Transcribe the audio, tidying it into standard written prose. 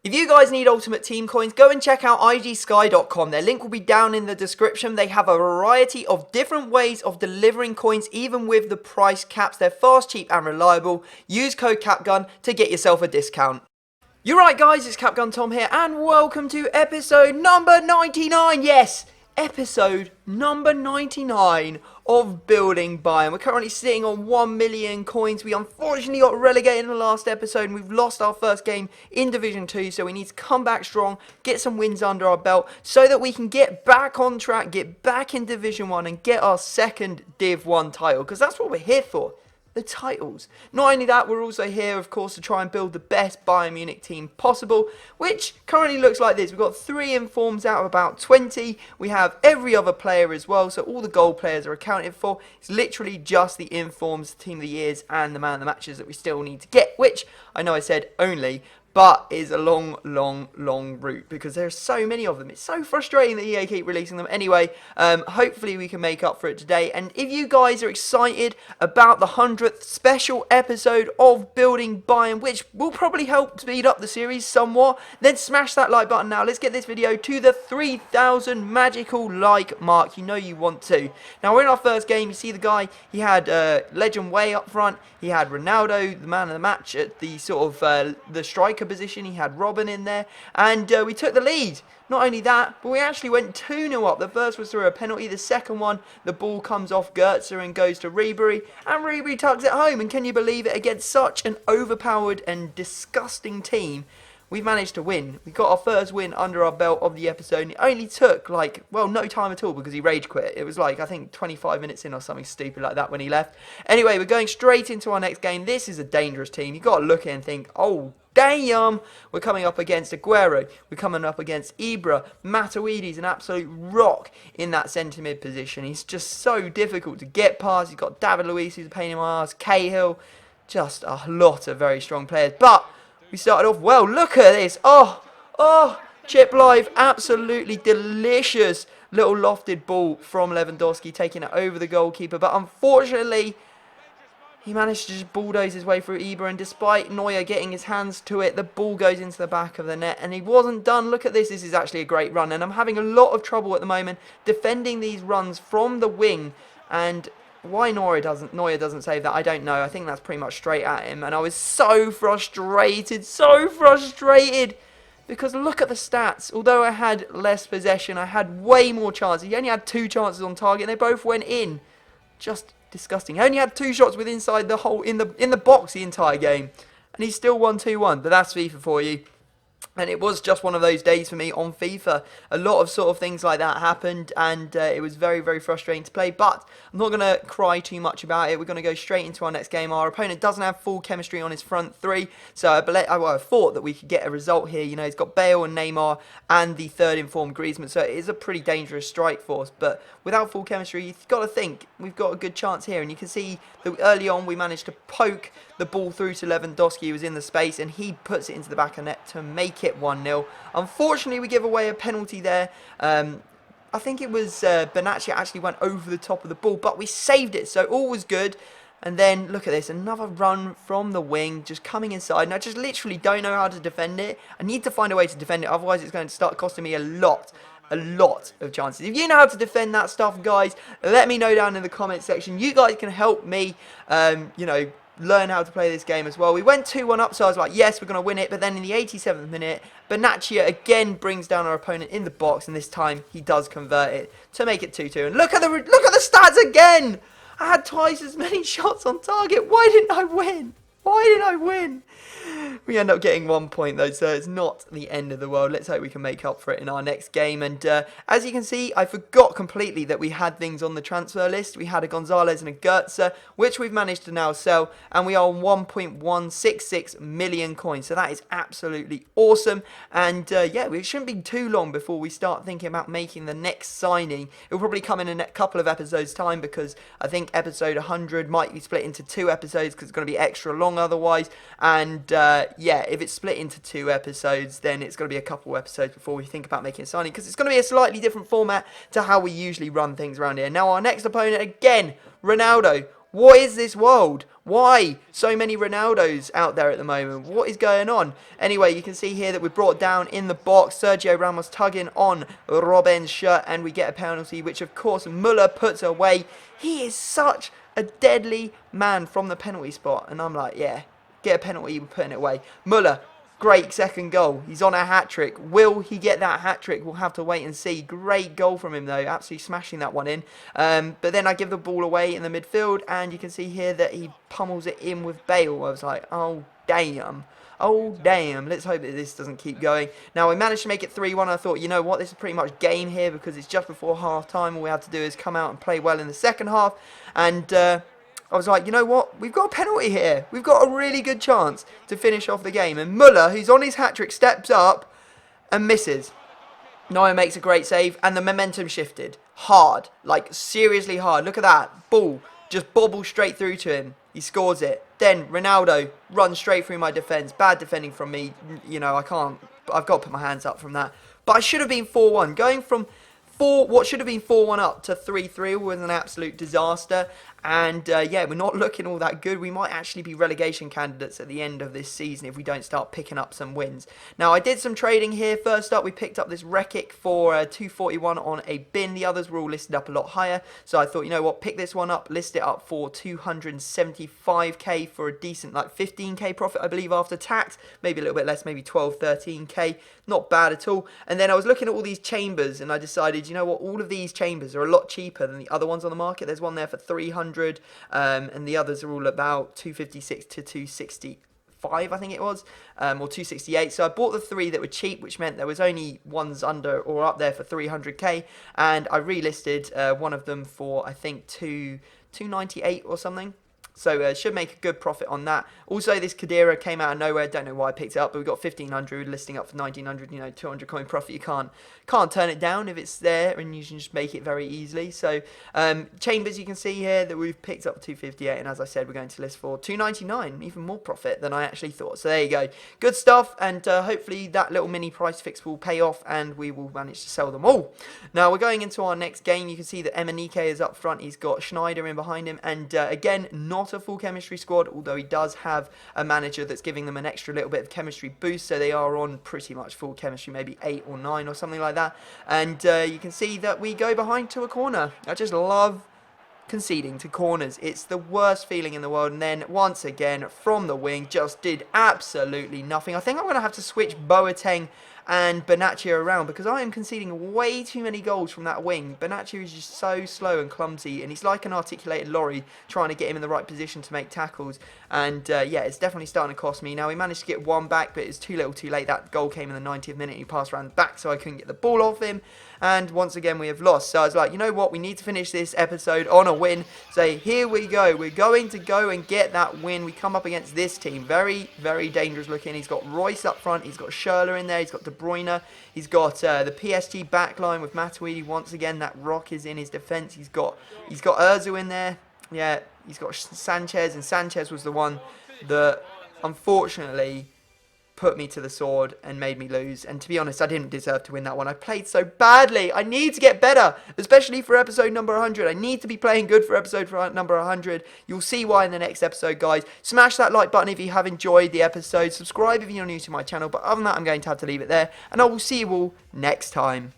If you guys need Ultimate Team coins, go and check out igsky.com. Their link will be down in the description. They have a variety of different ways of delivering coins, even with the price caps. They're fast, cheap, and reliable. Use code CAPGUN to get yourself a discount. You're right, guys, it's Capgun Tom here, and welcome to episode number 99. Yes, episode number 99 of Building Bayern. We're currently sitting on 1 million coins. We unfortunately got relegated in the last episode, and we've lost our first game in Division 2, so we need to come back strong, get some wins under our belt, so that we can get back on track, get back in Division 1, and get our second Div 1 title, because that's what we're here for. The titles. Not only that, we're also here, of course, to try and build the best Bayern Munich team possible, which currently looks like this. We've got 3 informs out of about 20. We have every other player as well, so all the goal players are accounted for. It's literally just the informs, team of the years, and the man of the matches that we still need to get, which I know I said only, but is a long route because there are so many of them. It's so frustrating that EA keep releasing them. Anyway, hopefully we can make up for it today. And if you guys are excited about the 100th special episode of Building Bayern, which will probably help speed up the series somewhat, then smash that like button now. Let's get this video to the 3,000 magical like mark. You know you want to. Now, we're in our first game. You see the guy, he had Legend Way up front. He had Ronaldo, the man of the match, at the sort of the striker position. He had Robin in there, and we took the lead. Not only that, but we actually went 2-0 up. The first was through a penalty. The second one, the ball comes off Goetze and goes to Ribery, and Ribery tucks it home. And can you believe it? Against such an overpowered and disgusting team, we've managed to win. We got our first win under our belt of the episode, and it only took, like, well, no time at all because he rage quit. It was like, I think, 25 minutes in or something stupid like that when he left. Anyway, we're going straight into our next game. This is a dangerous team. You've got to look at it and think, oh, damn. We're coming up against Aguero. We're coming up against Ibra. Matuidi's an absolute rock in that centre mid position. He's just so difficult to get past. You've got David Luiz, who's a pain in my ass. Cahill. Just a lot of very strong players. But we started off well. Look at this. Oh, Chip Live. Absolutely delicious little lofted ball from Lewandowski, taking it over the goalkeeper. But unfortunately, he managed to just bulldoze his way through Ibra, and despite Neuer getting his hands to it, the ball goes into the back of the net, and he wasn't done. Look at this. This is actually a great run, and I'm having a lot of trouble at the moment defending these runs from the wing, and why Neuer doesn't save that, I don't know. I think that's pretty much straight at him, and I was so frustrated, because look at the stats. Although I had less possession, I had way more chances. He only had 2 chances on target, and they both went in. Just disgusting. He only had 2 shots with inside the hole in the box the entire game, and he still won 2-1. But that's FIFA for you. And it was just one of those days for me on FIFA. A lot of sort of things like that happened, and it was very frustrating to play. But I'm not going to cry too much about it. We're going to go straight into our next game. Our opponent doesn't have full chemistry on his front 3, so I thought that we could get a result here. You know, he's got Bale and Neymar and the third informed Griezmann, so it is a pretty dangerous strike force. But without full chemistry, you've got to think we've got a good chance here. And you can see that early on we managed to poke the ball through to Lewandowski, who was in the space, and he puts it into the back of the net to make it 1-0. Unfortunately, we give away a penalty there. I think it was Benatia actually went over the top of the ball, but we saved it, so all was good. And then, look at this, another run from the wing, just coming inside. And I just literally don't know how to defend it. I need to find a way to defend it, otherwise it's going to start costing me a lot of chances. If you know how to defend that stuff, guys, let me know down in the comment section. You guys can help me, you know, learn how to play this game as well. We went 2-1 up, so I was like, yes, we're going to win it. But then in the 87th minute, Benatia again brings down our opponent in the box, and this time he does convert it to make it 2-2. And look at the stats again. I had twice as many shots on target. Why didn't I win? We end up getting 1 point though, so it's not the end of the world. Let's hope we can make up for it in our next game. And as you can see, I forgot completely that we had things on the transfer list. We had a Gonzalez and a Goetze, which we've managed to now sell, and we are on 1.166 million coins. So that is absolutely awesome. And yeah, it shouldn't be too long before we start thinking about making the next signing. It will probably come in a couple of episodes time, because I think episode 100 might be split into 2 episodes because it's going to be extra long otherwise. And yeah, if it's split into 2 episodes, then it's going to be a couple episodes before we think about making a signing, because it's going to be a slightly different format to how we usually run things around here. Now, our next opponent, again, Ronaldo. What is this world? Why so many Ronaldos out there at the moment? What is going on? Anyway, you can see here that we're brought down in the box. Sergio Ramos tugging on Robben's shirt, and we get a penalty, which of course Muller puts away. He is such a deadly man from the penalty spot, and I'm like, yeah, get a penalty, we're putting it away. Muller, great second goal. He's on a hat-trick. Will he get that hat-trick? We'll have to wait and see. Great goal from him, though. Absolutely smashing that one in. But then I give the ball away in the midfield, and you can see here that he pummels it in with Bale. I was like, oh, damn. Oh, damn. Let's hope that this doesn't keep going. Now, we managed to make it 3-1. I thought, you know what? This is pretty much game here because it's just before half-time. All we have to do is come out and play well in the second half. And I was like, you know what? We've got a penalty here. We've got a really good chance to finish off the game. And Muller, who's on his hat-trick, steps up and misses. Neuer makes a great save, and the momentum shifted. Hard. Like, seriously hard. Look at that. Ball just bobbles straight through to him. He scores it. Then Ronaldo runs straight through my defence. Bad defending from me. You know, I've got to put my hands up from that. But I should have been 4-1. Going from what should have been 4-1 up to 3-3 was an absolute disaster. And yeah, we're not looking all that good. We might actually be relegation candidates at the end of this season if we don't start picking up some wins. Now, I did some trading here. First up, we picked up this Rekic for 241 on a bin. The others were all listed up a lot higher. So I thought, you know what, pick this one up, list it up for 275k for a decent, like 15k profit, I believe, after tax. Maybe a little bit less, maybe 12, 13k. Not bad at all. And then I was looking at all these chambers, and I decided, you know what, all of these chambers are a lot cheaper than the other ones on the market. There's one there for 300. And the others are all about 256 to 265, I think it was, or 268. So I bought the three that were cheap, which meant there was only ones under or up there for 300k, and I relisted one of them for I think 298 or something. So should make a good profit on that. Also, this Khedira came out of nowhere. Don't know why I picked it up, but we got 1,500 listing up for 1,900. You know, 200 coin profit. You can't turn it down if it's there, and you can just make it very easily. So chambers, you can see here that we've picked up 258, and as I said, we're going to list for 299, even more profit than I actually thought. So there you go, good stuff, and hopefully that little mini price fix will pay off, and we will manage to sell them all. Now we're going into our next game. You can see that Emenike is up front. He's got Schneider in behind him, and again, not a full chemistry squad, although he does have a manager that's giving them an extra little bit of chemistry boost, so they are on pretty much full chemistry, maybe 8 or 9 or something like that. And you can see that we go behind to a corner. I just love conceding to corners. It's the worst feeling in the world. And then once again from the wing, just did absolutely nothing. I think I'm going to have to switch Boateng and Benatia around because I am conceding way too many goals from that wing. Benatia is just so slow and clumsy, and he's like an articulated lorry trying to get him in the right position to make tackles. And yeah, it's definitely starting to cost me. Now, we managed to get one back, but it's too little too late. That goal came in the 90th minute. He passed around the back, so I couldn't get the ball off him. And once again, we have lost. So I was like, you know what? We need to finish this episode on a win. So here we go. We're going to go and get that win. We come up against this team. Very, very dangerous looking. He's got Royce up front. He's got Schürrle in there. He's got De Bruyne. He's got the PSG backline with Matuidi. Once again, that rock is in his defence. He's got Özil in there. Yeah, he's got Sanchez. And Sanchez was the one that, unfortunately, put me to the sword and made me lose. And to be honest, I didn't deserve to win that one. I played so badly. I need to get better, especially for episode number 100. I need to be playing good for episode number 100. You'll see why in the next episode, guys. Smash that like button if you have enjoyed the episode. Subscribe if you're new to my channel. But other than that, I'm going to have to leave it there. And I will see you all next time.